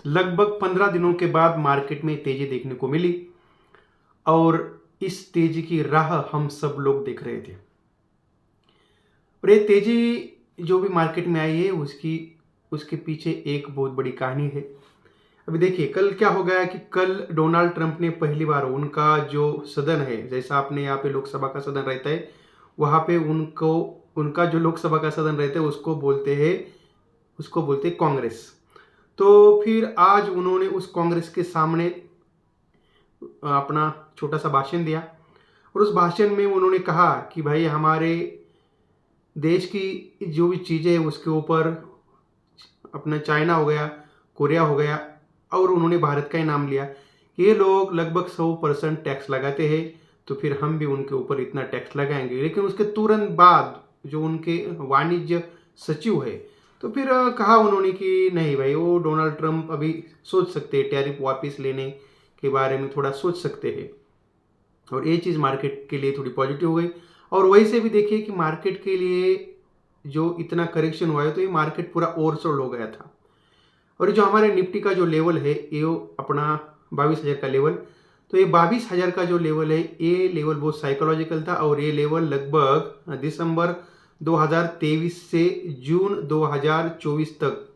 लगभग 15 दिनों के बाद मार्केट में तेजी देखने को मिली और इस तेजी की राह हम सब लोग देख रहे थे। और ये तेजी जो भी मार्केट में आई है उसके पीछे एक बहुत बड़ी कहानी है। अभी देखिए कल क्या हो गया कि कल डोनाल्ड ट्रंप ने पहली बार उनका जो सदन है, जैसा आपने यहाँ पे लोकसभा का सदन रहता है, वहाँ पे उनका जो लोकसभा का सदन रहता है उसको बोलते हैं कांग्रेस। तो फिर आज उन्होंने उस कांग्रेस के सामने अपना छोटा सा भाषण दिया और उस भाषण में उन्होंने कहा कि भाई हमारे देश की जो भी चीज़ें हैं उसके ऊपर अपना चाइना हो गया, कोरिया हो गया, और उन्होंने भारत का ही नाम लिया कि ये लोग लगभग 100% टैक्स लगाते हैं, तो फिर हम भी उनके ऊपर इतना टैक्स लगाएंगे। लेकिन उसके तुरंत बाद जो उनके वाणिज्य सचिव है, तो फिर कहा उन्होंने कि नहीं भाई, वो डोनाल्ड ट्रंप अभी सोच सकते हैं, टैरिफ वापस लेने के बारे में थोड़ा सोच सकते हैं। और ये चीज़ मार्केट के लिए थोड़ी पॉजिटिव हो गई। और वैसे भी देखिए कि मार्केट के लिए जो इतना करेक्शन हुआ है, तो ये मार्केट पूरा ओवरसोल्ड हो गया था। और जो हमारे निफ्टी का जो लेवल है ये अपना 22,000 का लेवल, तो ये 22,000 का जो लेवल है ये लेवल बहुत साइकोलॉजिकल था। और ये लेवल लगभग दिसंबर 2023 से जून 2024 तक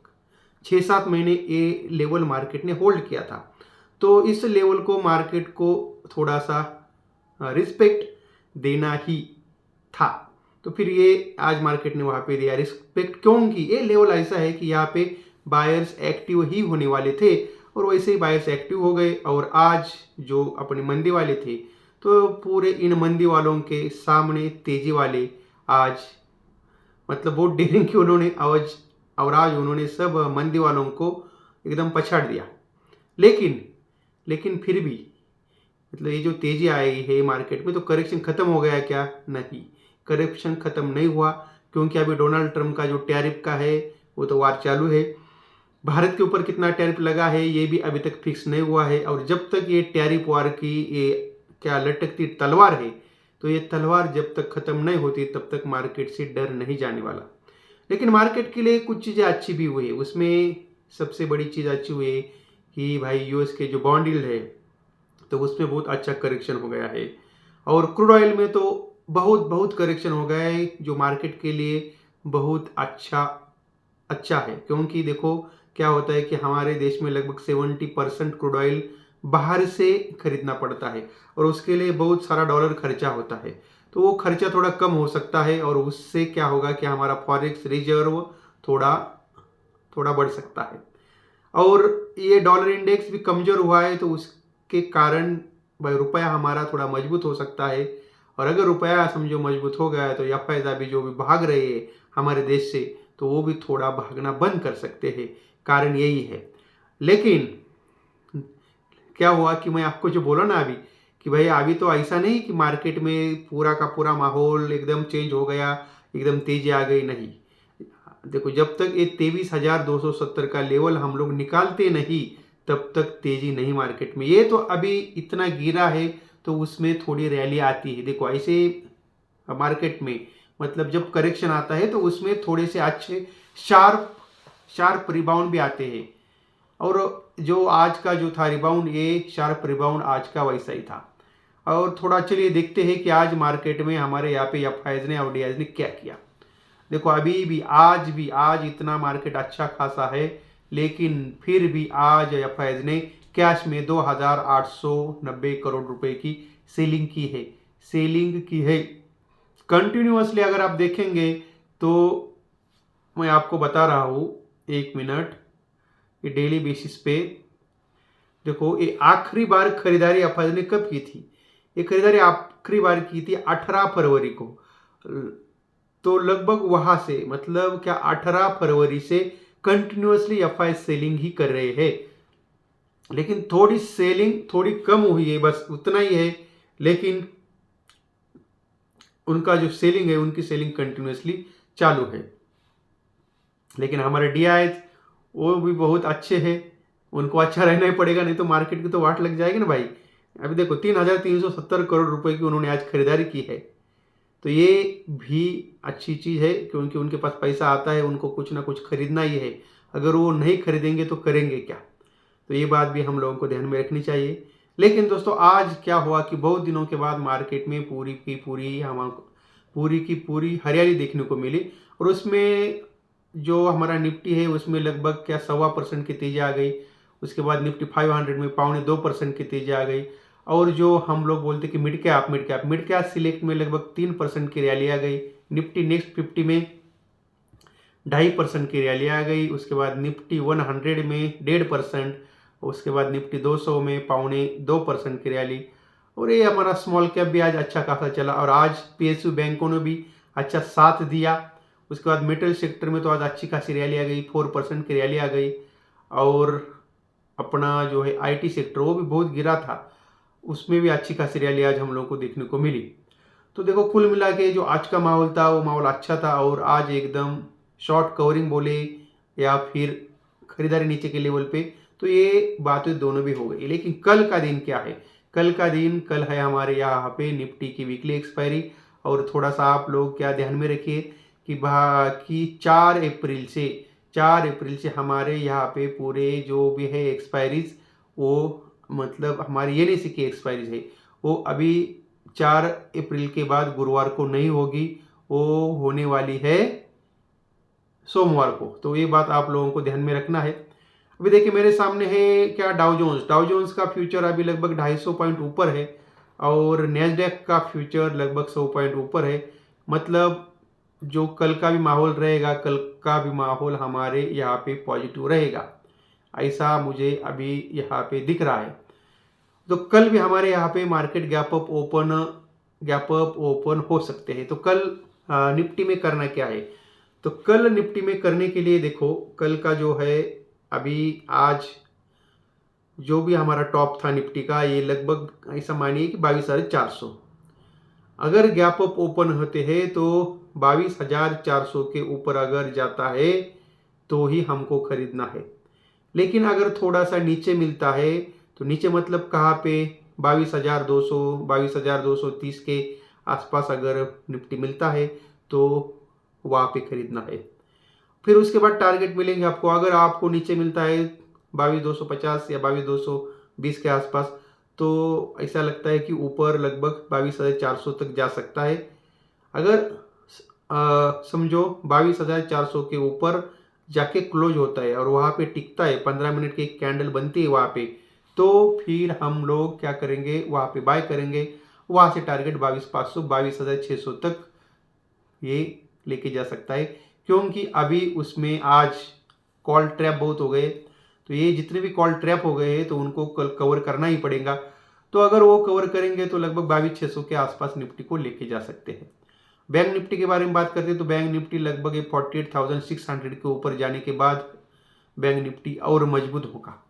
6-7 महीने ये लेवल मार्केट ने होल्ड किया था। तो इस लेवल को मार्केट को थोड़ा सा रिस्पेक्ट देना ही था। तो फिर ये आज मार्केट ने वहाँ पे दिया रिस्पेक्ट, क्योंकि ये लेवल ऐसा है कि यहाँ पे बायर्स एक्टिव ही होने वाले थे और वैसे ही बायर्स एक्टिव हो गए। और आज जो अपने मंदी वाले थे, तो पूरे इन मंदी वालों के सामने तेजी वाले आज मतलब बहुत डेयरिंग की उन्होंने आवाज, और आज उन्होंने सब मंदी वालों को एकदम पछाड़ दिया। लेकिन फिर भी मतलब ये जो तेजी आई है मार्केट में, तो करेक्शन खत्म हो गया क्या? नहीं, करेक्शन खत्म नहीं हुआ, क्योंकि अभी डोनाल्ड ट्रंप का जो टैरिफ का है वो तो वार चालू है। भारत के ऊपर कितना टैरिफ लगा है ये भी अभी तक फिक्स नहीं हुआ है। और जब तक ये टैरिफ वार की ये क्या लटकती तलवार है, तो ये तलवार जब तक खत्म नहीं होती तब तक मार्केट से डर नहीं जाने वाला। लेकिन मार्केट के लिए कुछ चीज़ें अच्छी भी हुई है। उसमें सबसे बड़ी चीज़ अच्छी हुई है कि भाई यूएस के जो बॉन्ड यील्ड है, तो उसमें बहुत अच्छा करेक्शन हो गया है। और क्रूड ऑयल में तो बहुत करेक्शन हो गया है, जो मार्केट के लिए बहुत अच्छा है। क्योंकि देखो क्या होता है कि हमारे देश में लगभग 70% क्रूड ऑयल बाहर से खरीदना पड़ता है और उसके लिए बहुत सारा डॉलर खर्चा होता है। तो वो खर्चा थोड़ा कम हो सकता है और उससे क्या होगा कि हमारा फॉरेक्स रिजर्व थोड़ा बढ़ सकता है। और ये डॉलर इंडेक्स भी कमजोर हुआ है, तो उसके कारण भाई रुपया हमारा थोड़ा मजबूत हो सकता है। और अगर रुपया समझो मजबूत हो गया है, तो एफआईज अभी जो भी भाग रहे हैं हमारे देश से, तो वो भी थोड़ा भागना बंद कर सकते हैं। कारण यही है। लेकिन क्या हुआ कि मैं आपको जो बोला ना अभी कि भाई अभी तो ऐसा नहीं कि मार्केट में पूरा का पूरा माहौल एकदम चेंज हो गया, एकदम तेजी आ गई, नहीं। देखो जब तक ये 23,270 का लेवल हम लोग निकालते नहीं तब तक तेजी नहीं मार्केट में। ये तो अभी इतना गिरा है तो उसमें थोड़ी रैली आती है। देखो ऐसे मार्केट में मतलब जब करेक्शन आता है तो उसमें थोड़े से अच्छे शार्प रिबाउंड भी आते हैं। और जो आज का जो था रिबाउंड, ये शार्प रिबाउंड आज का वैसा ही था। और थोड़ा चलिए देखते हैं कि आज मार्केट में हमारे यहाँ पे एफआईज ने और डीआईज ने क्या किया। देखो अभी भी आज इतना मार्केट अच्छा खासा है, लेकिन फिर भी आज एफआईज ने कैश में 2,890 करोड़ रुपए की सेलिंग की है कंटिन्यूअसली। अगर आप देखेंगे तो मैं आपको बता रहा हूँ, एक मिनट, ये डेली बेसिस पे देखो ये आखिरी बार खरीदारी एफआईज ने कब की थी? ये खरीदारी आखिरी बार की थी 18 फरवरी को। तो लगभग वहां से मतलब क्या 18 फरवरी से कंटिन्यूअसली एफआई सेलिंग ही कर रहे हैं। लेकिन थोड़ी सेलिंग थोड़ी कम हुई है, बस उतना ही है। लेकिन उनका जो सेलिंग है, उनकी सेलिंग कंटिन्यूअसली चालू है। लेकिन हमारे डीआई वो भी बहुत अच्छे हैं, उनको अच्छा रहना ही पड़ेगा, नहीं तो मार्केट की तो वाट लग जाएगी ना भाई। अभी देखो 3,370 करोड़ रुपए की उन्होंने आज खरीदारी की है। तो ये भी अच्छी चीज़ है, क्योंकि उनके पास पैसा आता है, उनको कुछ ना कुछ खरीदना ही है। अगर वो नहीं खरीदेंगे तो करेंगे क्या? तो ये बात भी हम लोगों को ध्यान में रखनी चाहिए। लेकिन दोस्तों आज क्या हुआ कि बहुत दिनों के बाद मार्केट में पूरी की पूरी हरियाली देखने को मिली, और उसमें जो हमारा निफ्टी है उसमें लगभग क्या 1.25% की तेजी आ गई। उसके बाद निफ्टी 500 में 2.25% की तेजी आ गई। और जो हम लोग बोलते कि मिड कैप सिलेक्ट में लगभग 3% की रैली आ गई। निफ्टी नेक्स्ट 50 में 2.5% की रैली आ गई। उसके बाद निफ्टी 100 में 1.5%। उसके बाद निफ्टी 200 में 2.25% की रैली। और ये हमारा स्मॉल कैप भी आज अच्छा खासा चला, और आज पीएसयू बैंकों ने भी अच्छा साथ दिया। उसके बाद मेटल सेक्टर में तो आज अच्छी खासी रैली आ गई, 4% की रैली आ गई। और अपना जो है आईटी सेक्टर वो भी बहुत गिरा था, उसमें भी अच्छी खासी रैली आज हम लोगों को देखने को मिली। तो देखो कुल मिला के जो आज का माहौल था वो माहौल अच्छा था, और आज एकदम शॉर्ट कवरिंग बोले या फिर खरीदारी नीचे के लेवल पे, तो ये बातें दोनों भी हो गई। लेकिन कल का दिन क्या है? कल है हमारे यहाँ पे निफ्टी की वीकली एक्सपायरी। और थोड़ा सा आप लोग क्या ध्यान में रखिए कि 4 अप्रैल से हमारे यहाँ पे पूरे जो भी है एक्सपायरीज, वो मतलब हमारी एनएससी की एक्सपायरीज है, वो अभी 4 अप्रैल के बाद गुरुवार को नहीं होगी, वो होने वाली है सोमवार को। तो ये बात आप लोगों को ध्यान में रखना है। अभी देखिए मेरे सामने है क्या डाउ जोन्स का फ्यूचर अभी लगभग 250 पॉइंट ऊपर है, और नेस्डेक का फ्यूचर लगभग 100 पॉइंट ऊपर है। मतलब जो कल का भी माहौल रहेगा, कल का भी माहौल हमारे यहाँ पे पॉजिटिव रहेगा, ऐसा मुझे अभी यहाँ पे दिख रहा है। तो कल भी हमारे यहाँ पे मार्केट गैप अप ओपन हो सकते हैं। तो कल निफ्टी में करना क्या है? तो कल निफ्टी में करने के लिए देखो, कल का जो है अभी आज जो भी हमारा टॉप था निफ्टी का, ये लगभग ऐसा मानिए कि 22,400। अगर गैप अप ओपन होते हैं तो 22,400 के ऊपर अगर जाता है तो ही हमको खरीदना है। लेकिन अगर थोड़ा सा नीचे मिलता है, तो नीचे मतलब कहाँ पे, 22,200 22,230 के आसपास अगर निफ्टी मिलता है तो वहाँ पे खरीदना है। फिर उसके बाद टारगेट मिलेंगे आपको। अगर आपको नीचे मिलता है 22,250 या 22,220 के आसपास, तो ऐसा लगता है कि ऊपर लगभग 22,400 तक जा सकता है। अगर समझो 22,400 के ऊपर जाके क्लोज होता है और वहाँ पे टिकता है, 15 मिनट की एक कैंडल बनती है वहाँ पे, तो फिर हम लोग क्या करेंगे, वहाँ पे बाय करेंगे। वहाँ से टारगेट 22,500 22,600 तक ये लेके जा सकता है, क्योंकि अभी उसमें आज कॉल ट्रैप बहुत हो गए। तो ये जितने भी कॉल ट्रैप हो गए हैं तो उनको कल कवर करना ही पड़ेगा। तो अगर वो कवर करेंगे तो लगभग 22,600 के आसपास निफ्टी को लेके जा सकते हैं। बैंक निफ्टी के बारे में बात करते हैं तो बैंक निफ्टी लगभग 48,600 के ऊपर जाने के बाद बैंक निफ्टी और मजबूत होगा।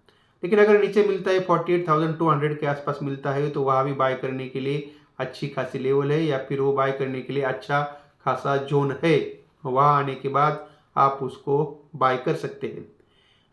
लेकिन अगर नीचे मिलता है 48,200 के आसपास मिलता है तो वहाँ भी बाय करने के लिए अच्छी खासी लेवल है, या फिर वो बाय करने के लिए अच्छा खासा जोन है। वहाँ आने के बाद आप उसको बाय कर सकते हैं।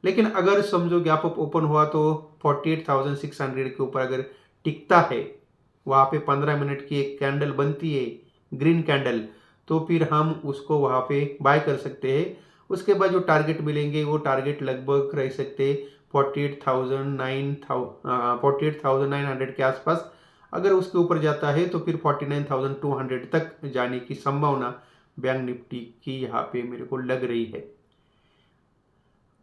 लेकिन अगर समझो गैप अप ओपन हुआ तो 48,600 के ऊपर अगर टिकता है, वहाँ पे 15 मिनट की एक कैंडल बनती है, ग्रीन कैंडल, तो फिर हम उसको वहाँ पे बाय कर सकते हैं। उसके बाद जो टारगेट मिलेंगे वो टारगेट लगभग रह सकते 48,900 के आसपास। अगर उसके ऊपर जाता है तो फिर 49,200 तक जाने की संभावना बैंक निफ्टी की यहाँ पे मेरे को लग रही है।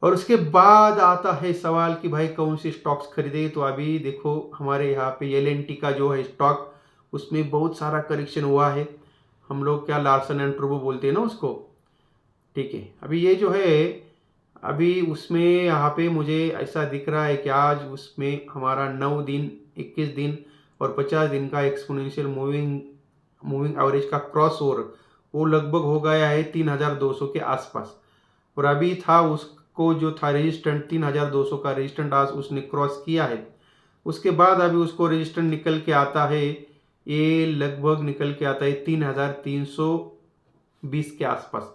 और उसके बाद आता है सवाल कि भाई कौन सी स्टॉक्स खरीदे। तो अभी देखो हमारे यहाँ पे एल&टी का जो है स्टॉक, उसमें बहुत सारा करेक्शन हुआ है। हम लोग क्या लार्सन एंड टुब्रो बोलते हैं ना उसको, ठीक है। अभी ये जो है अभी उसमें यहाँ पे मुझे ऐसा दिख रहा है कि आज उसमें हमारा 9 दिन 21 दिन और 50 दिन का एक्सपोनेंशियल मूविंग एवरेज का क्रॉस ओवर वो लगभग हो गया है 3,200 के आसपास। और अभी था उसको जो था रेजिस्टेंट 3,200 का रेजिस्टेंट, आज उसने क्रॉस किया है। उसके बाद अभी उसको रेजिस्टेंट निकल के आता है, ये लगभग निकल के आता है 3,320 के आसपास।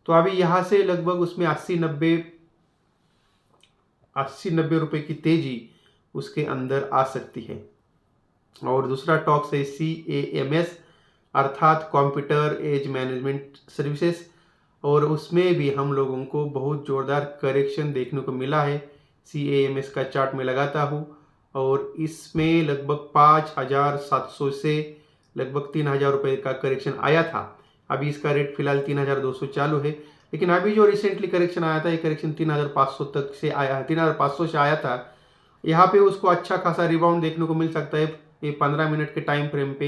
तो अभी यहाँ से लगभग उसमें 80-90 रुपए की तेजी उसके अंदर आ सकती है। और दूसरा टॉक्स है CAMS अर्थात कंप्यूटर एज मैनेजमेंट सर्विसेज, और उसमें भी हम लोगों को बहुत जोरदार करेक्शन देखने को मिला है। CAMS का चार्ट में लगाता हूँ और इसमें लगभग 5,700 से लगभग 3,000 रुपये का करेक्शन आया था। अभी इसका रेट फिलहाल 3,200 चालू है, लेकिन अभी जो रिसेंटली करेक्शन आया था ये करेक्शन 3,500 तक से आया, 3,500 से आया था। यहाँ पे उसको अच्छा खासा रिबाउंड देखने को मिल सकता है। ये 15 मिनट के टाइम फ्रेम पे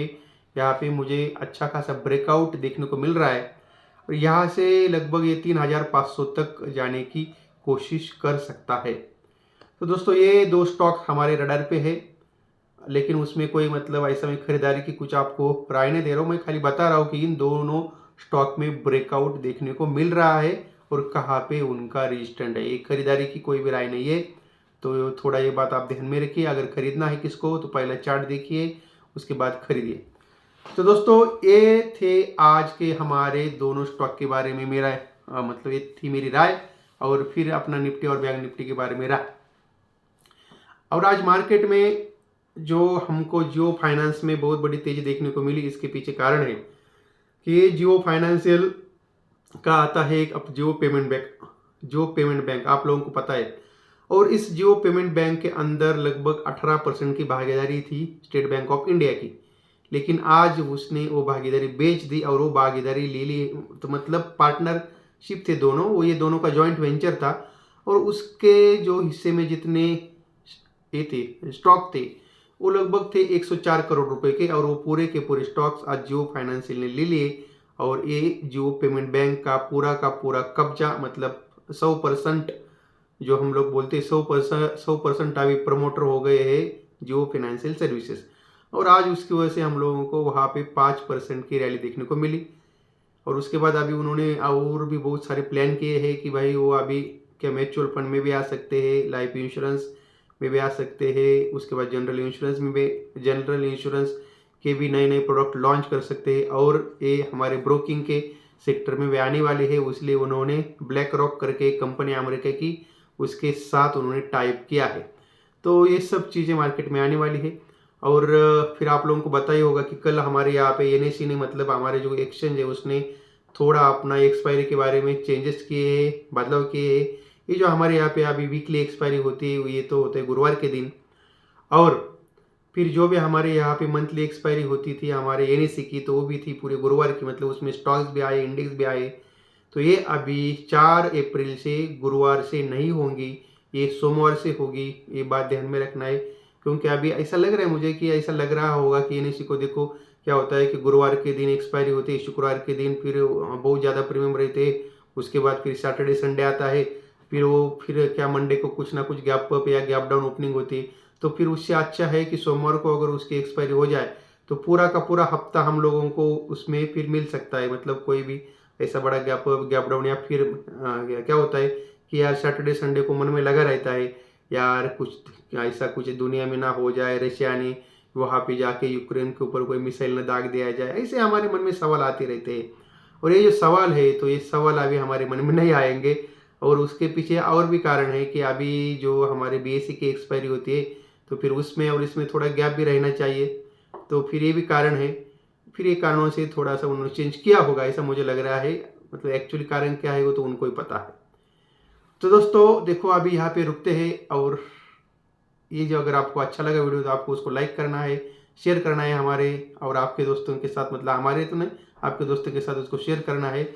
यहाँ पे मुझे अच्छा खासा ब्रेकआउट देखने को मिल रहा है और यहाँ से लगभग ये 3,500 तक जाने की कोशिश कर सकता है। तो दोस्तों ये दो स्टॉक हमारे रडार पे है, लेकिन उसमें कोई मतलब ऐसा मैं खरीदारी की कुछ आपको राय नहीं दे रहा हूँ। मैं खाली बता रहा हूँ कि इन दोनों स्टॉक में ब्रेकआउट देखने को मिल रहा है और कहाँ पे उनका रेजिस्टेंस है। ये खरीदारी की कोई भी राय नहीं है, तो थोड़ा ये बात आप ध्यान में रखिए। अगर खरीदना है किसको तो पहले चार्ट देखिए, उसके बाद खरीदिए। तो दोस्तों ये थे आज के हमारे दोनों स्टॉक के बारे में मेरा मतलब ये थी मेरी राय, और फिर अपना निफ्टी और बैंक निफ्टी के बारे में राय। और आज मार्केट में जो हमको जियो फाइनेंस में बहुत बड़ी तेजी देखने को मिली, इसके पीछे कारण है कि ये जियो फाइनेंशियल का आता है एक जियो पेमेंट बैंक आप लोगों को पता है। और इस जियो पेमेंट बैंक के अंदर लगभग 18% की भागीदारी थी स्टेट बैंक ऑफ इंडिया की, लेकिन आज उसने वो भागीदारी बेच दी और वो भागीदारी ले ली। तो मतलब पार्टनरशिप थे दोनों, वो ये दोनों का जॉइंट वेंचर था और उसके जो हिस्से में जितने ये थे स्टॉक थे वो लगभग थे 104 करोड़ रुपए के, और वो पूरे के पूरे स्टॉक्स आज जियो फाइनेंशियल ने ले लिए और ये जियो पेमेंट बैंक का पूरा कब्जा, मतलब 100% जो हम लोग बोलते हैं 100% अभी प्रमोटर हो गए हैं जियो फाइनेंशियल सर्विसेज। और आज उसकी वजह से हम लोगों को वहाँ पे 5% की रैली देखने को मिली। और उसके बाद अभी उन्होंने और भी बहुत सारे प्लान किए हैं कि भाई वो अभी क्या म्यूचुअल फंड में भी आ सकते हैं, लाइफ इंश्योरेंस में भी आ सकते हैं, उसके बाद जनरल इंश्योरेंस के भी नए प्रोडक्ट लॉन्च कर सकते हैं, और ये हमारे ब्रोकिंग के सेक्टर में भी आने वाले हैं। इसलिए उन्होंने ब्लैक रॉक करके एक कंपनी अमेरिका की, उसके साथ उन्होंने टाइप किया है। तो ये सब चीज़ें मार्केट में आने वाली है। और फिर आप लोगों को पता ही होगा कि कल हमारे यहाँ पे NSE ने, मतलब हमारे जो एक्सचेंज है, उसने थोड़ा अपना एक्सपायरी के बारे में चेंजेस किए हैं, बदलाव किए हैं। ये जो हमारे यहाँ पे अभी वीकली एक्सपायरी होती है ये तो होता है गुरुवार के दिन, और फिर जो भी हमारे यहाँ पे मंथली एक्सपायरी होती थी हमारे NSE की, तो वो भी थी पूरे गुरुवार की, मतलब उसमें स्टॉक्स भी आए, इंडेक्स भी आए। तो ये अभी 4 अप्रैल से गुरुवार से नहीं होंगी, ये सोमवार से होगी। ये बात ध्यान में रखना है, क्योंकि अभी ऐसा लग रहा है मुझे कि ऐसा लग रहा होगा कि NSE को देखो क्या होता है कि गुरुवार के दिन एक्सपायरी होती है, शुक्रवार के दिन फिर बहुत ज़्यादा प्रीमियम रहते हैं, उसके बाद फिर सैटरडे संडे आता है, फिर क्या मंडे को कुछ ना कुछ गैप अप या गैप डाउन ओपनिंग होती है। तो फिर उससे अच्छा है कि सोमवार को अगर उसकी एक्सपायरी हो जाए तो पूरा का पूरा हफ्ता हम लोगों को उसमें फिर मिल सकता है, मतलब कोई भी ऐसा बड़ा गैप अप गैप डाउन, या फिर क्या होता है कि यार सैटरडे संडे को मन में लगा रहता है यार कुछ ऐसा कुछ दुनिया में ना हो जाए, रशिया ने वहाँ पे जाके यूक्रेन के ऊपर कोई मिसाइल न दाग दिया जाए, ऐसे हमारे मन में सवाल आते रहते हैं। और ये जो सवाल है तो ये सवाल अभी हमारे मन में नहीं आएंगे, और उसके पीछे और भी कारण है कि अभी जो हमारे BSE की एक्सपायरी होती है तो फिर उसमें और इसमें थोड़ा गैप भी रहना चाहिए, तो फिर ये भी कारण है। फिर ये कारणों से थोड़ा सा उन्होंने चेंज किया होगा ऐसा मुझे लग रहा है, मतलब एक्चुअली कारण क्या है वो तो उनको ही पता है। तो दोस्तों देखो अभी यहाँ पे रुकते हैं, और ये जो अगर आपको अच्छा लगा वीडियो तो आपको उसको लाइक करना है, शेयर करना है हमारे और आपके दोस्तों के साथ, मतलब हमारे तो नहीं आपके दोस्तों के साथ उसको शेयर करना है।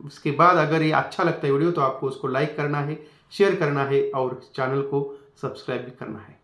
उसके बाद अगर ये अच्छा लगता है वीडियो तो आपको उसको लाइक करना है, शेयर करना है और चैनल को सब्सक्राइब भी करना है।